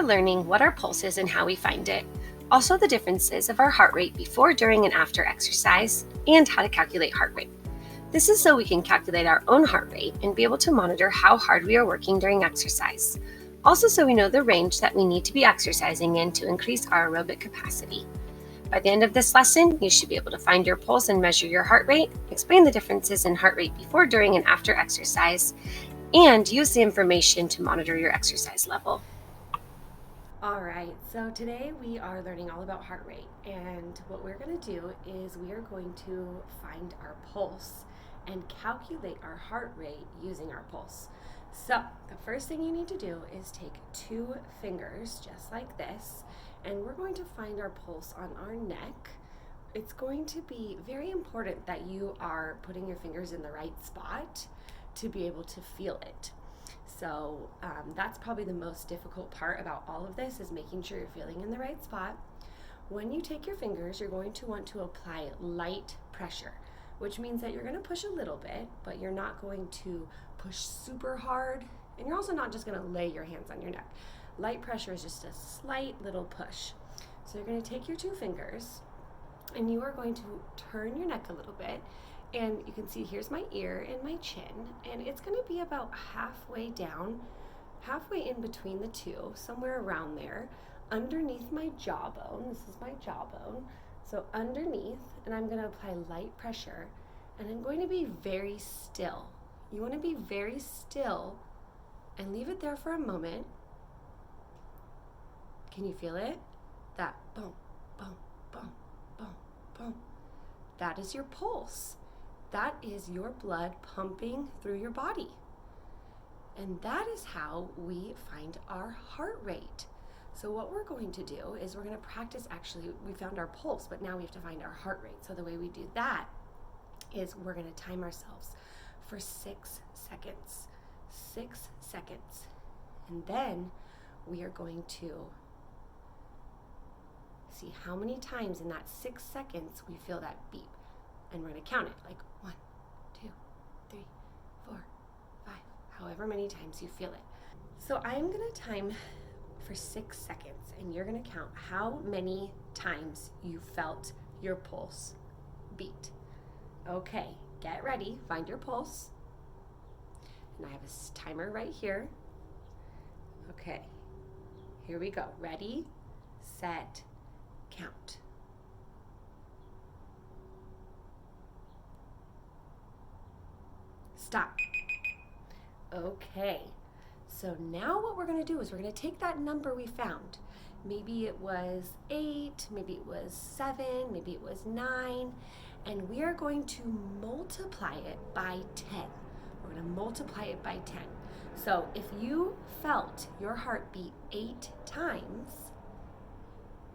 learning what our pulse is and how we find it, also the differences of our heart rate before, during, and after exercise, and how to calculate heart rate. This is so we can calculate our own heart rate and be able to monitor how hard we are working during exercise. Also so we know the range that we need to be exercising in to increase our aerobic capacity. By the end of this lesson, you should be able to find your pulse and measure your heart rate, explain the differences in heart rate before, during, and after exercise, and use the information to monitor your exercise level. All right, so today we are learning all about heart rate, and what we're going to do is we are going to find our pulse and calculate our heart rate using our pulse. So the first thing you need to do is take 2 fingers just like this, and we're going to find our pulse on our neck. It's going to be very important that you are putting your fingers in the right spot to be able to feel it. So that's probably the most difficult part about all of this, is making sure you're feeling in the right spot. When you take your fingers, you're going to want to apply light pressure, which means that you're going to push a little bit, but you're not going to push super hard, and you're also not just going to lay your hands on your neck. Light pressure is just a slight little push. So you're going to take your 2 fingers, and you are going to turn your neck a little bit. And you can see here's my ear and my chin, and it's going to be about halfway down, halfway in between the 2, somewhere around there, underneath my jawbone. This is my jawbone. So underneath, and I'm going to apply light pressure, and I'm going to be very still. You want to be very still and leave it there for a moment. Can you feel it? That boom, boom, boom, boom, boom. That is your pulse. That is your blood pumping through your body. And that is how we find our heart rate. So what we're going to do is we're going to practice, actually, we found our pulse, but now we have to find our heart rate. So the way we do that is we're going to time ourselves for 6 seconds. 6 seconds. And then we are going to see how many times in that 6 seconds we feel that beep. And we're going to count it, like 1, 2, 3, 4, 5, however many times you feel it. So I'm going to time for 6 seconds, and you're going to count how many times you felt your pulse beat. Okay, get ready, find your pulse. And I have a timer right here. Okay, here we go. Ready, set, count. Stop. Okay, so now what we're going to do is we're going to take that number we found. Maybe it was 8, maybe it was 7, maybe it was 9, and we are going to multiply it by 10. We're going to multiply it by 10. So if you felt your heart beat 8 times,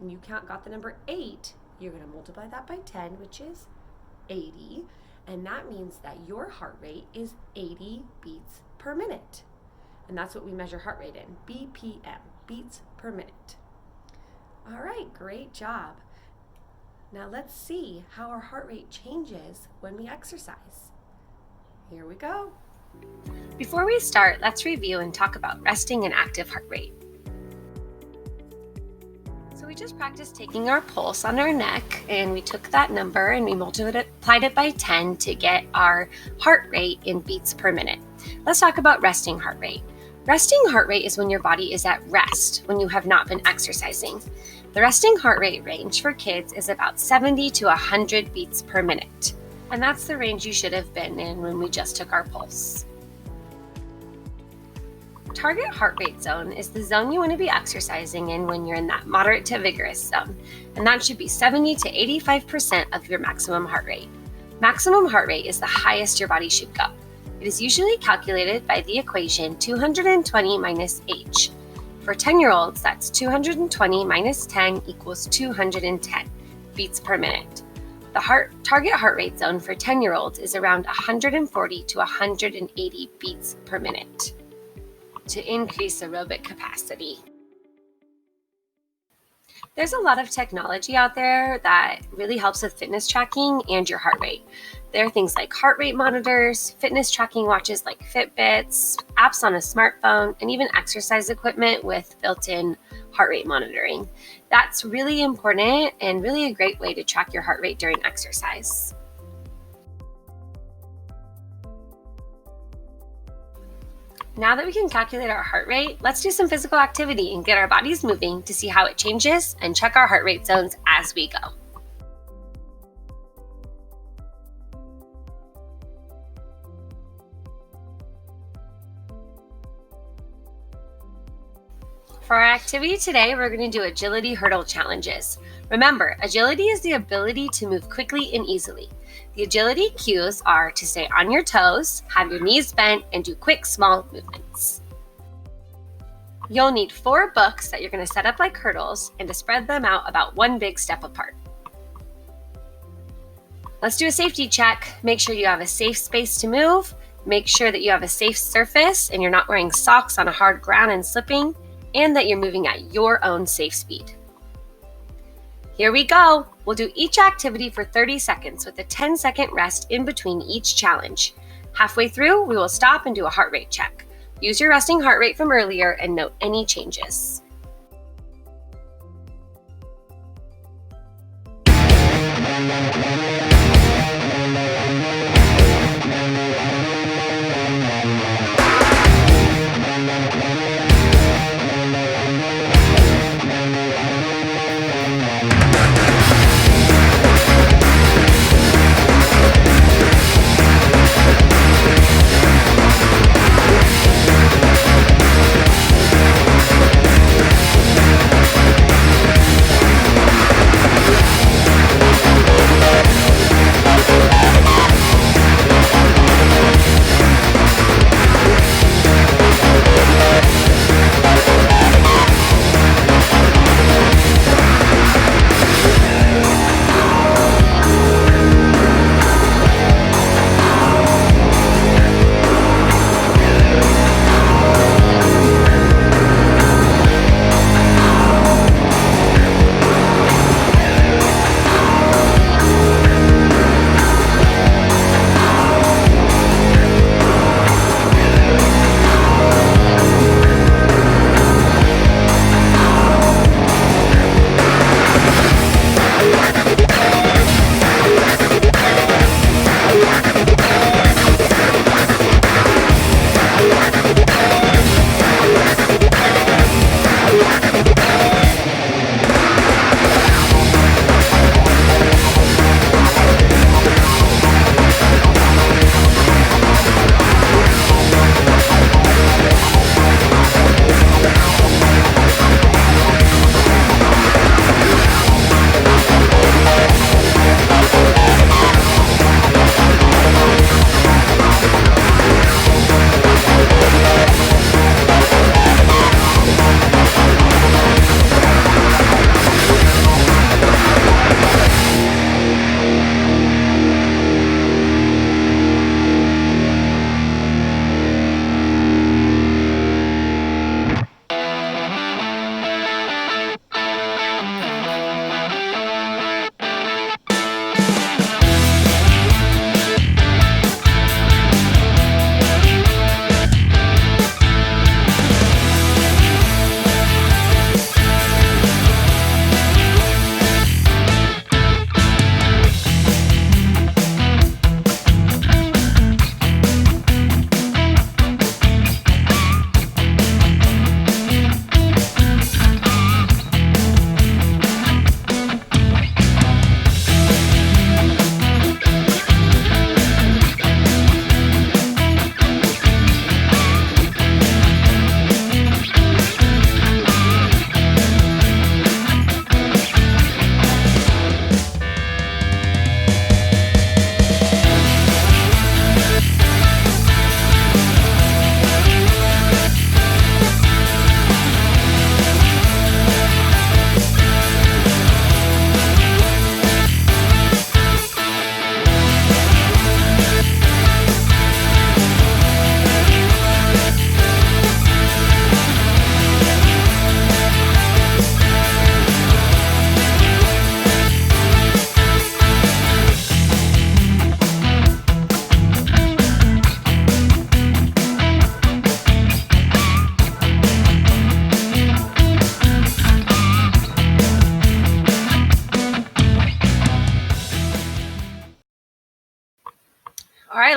and you got the number 8, you're going to multiply that by 10, which is 80. And that means that your heart rate is 80 beats per minute. And that's what we measure heart rate in, BPM, beats per minute. All right, great job. Now let's see how our heart rate changes when we exercise. Here we go. Before we start, let's review and talk about resting and active heart rate. So we just practiced taking our pulse on our neck, and we took that number and we multiplied it by 10 to get our heart rate in beats per minute. Let's talk about resting heart rate. Resting heart rate is when your body is at rest, when you have not been exercising. The resting heart rate range for kids is about 70 to 100 beats per minute. And that's the range you should have been in when we just took our pulse. Target heart rate zone is the zone you want to be exercising in when you're in that moderate to vigorous zone, and that should be 70 to 85% of your maximum heart rate. Maximum heart rate is the highest your body should go. It is usually calculated by the equation 220 minus h. For 10-year-olds, that's 220 minus 10 equals 210 beats per minute. The target heart rate zone for 10-year-olds is around 140 to 180 beats per minute to increase aerobic capacity. There's a lot of technology out there that really helps with fitness tracking and your heart rate. There are things like heart rate monitors, fitness tracking watches like Fitbits, apps on a smartphone, and even exercise equipment with built-in heart rate monitoring. That's really important and really a great way to track your heart rate during exercise. Now that we can calculate our heart rate, let's do some physical activity and get our bodies moving to see how it changes and check our heart rate zones as we go. For our activity today, we're going to do agility hurdle challenges. Remember, agility is the ability to move quickly and easily. The agility cues are to stay on your toes, have your knees bent, and do quick, small movements. You'll need 4 books that you're going to set up like hurdles and to spread them out about 1 big step apart. Let's do a safety check. Make sure you have a safe space to move. Make sure that you have a safe surface and you're not wearing socks on a hard ground and slipping, and that you're moving at your own safe speed. Here we go. We'll do each activity for 30 seconds with a 10-second rest in between each challenge. Halfway through, we will stop and do a heart rate check. Use your resting heart rate from earlier and note any changes.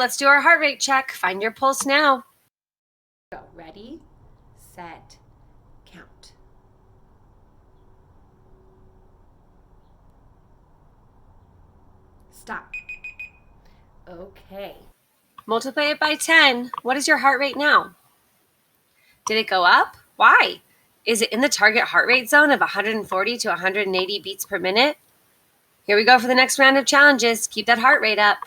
let's do our heart rate check. Find your pulse now. Go. Ready, set, count. Stop. Okay. Multiply it by 10. What is your heart rate now? Did it go up? Why? Is it in the target heart rate zone of 140 to 180 beats per minute? Here we go for the next round of challenges. Keep that heart rate up.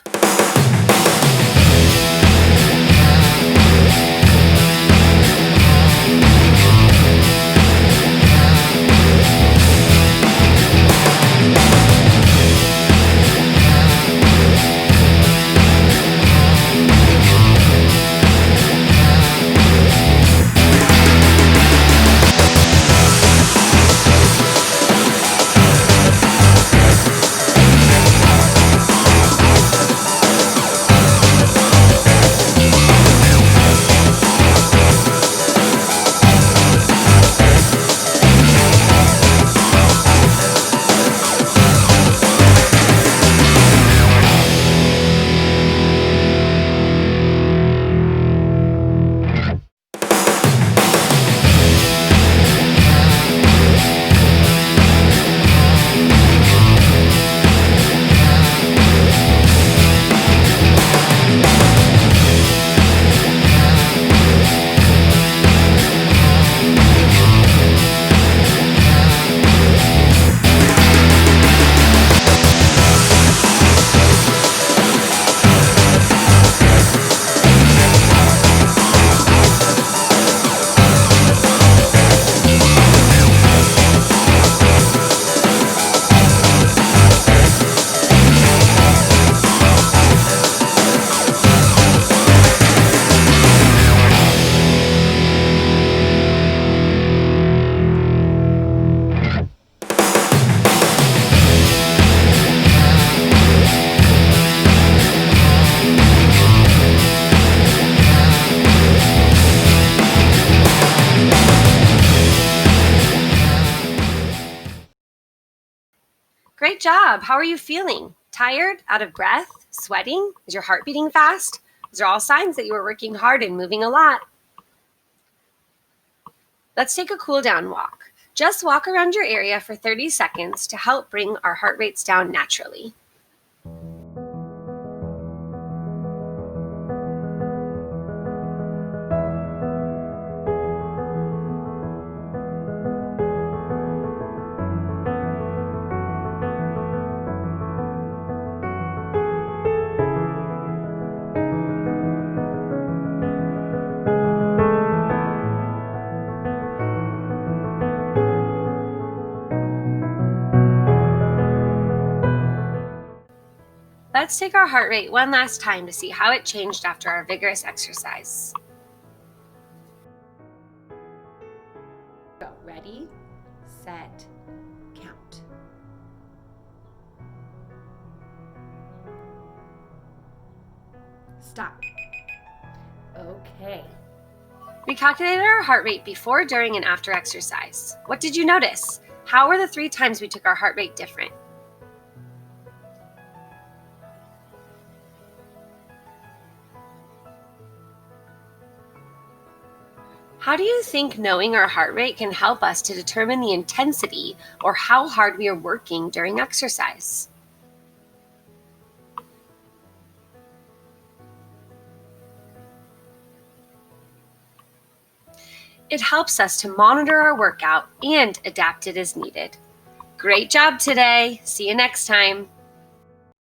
Great job. How are you feeling? Tired? Out of breath? Sweating? Is your heart beating fast? These are all signs that you are working hard and moving a lot. Let's take a cool down walk. Just walk around your area for 30 seconds to help bring our heart rates down naturally. Let's take our heart rate one last time to see how it changed after our vigorous exercise. Go. Ready, set, count. Stop. Okay. We calculated our heart rate before, during, and after exercise. What did you notice? How were the 3 times we took our heart rate different? How do you think knowing our heart rate can help us to determine the intensity or how hard we are working during exercise? It helps us to monitor our workout and adapt it as needed. Great job today. See you next time.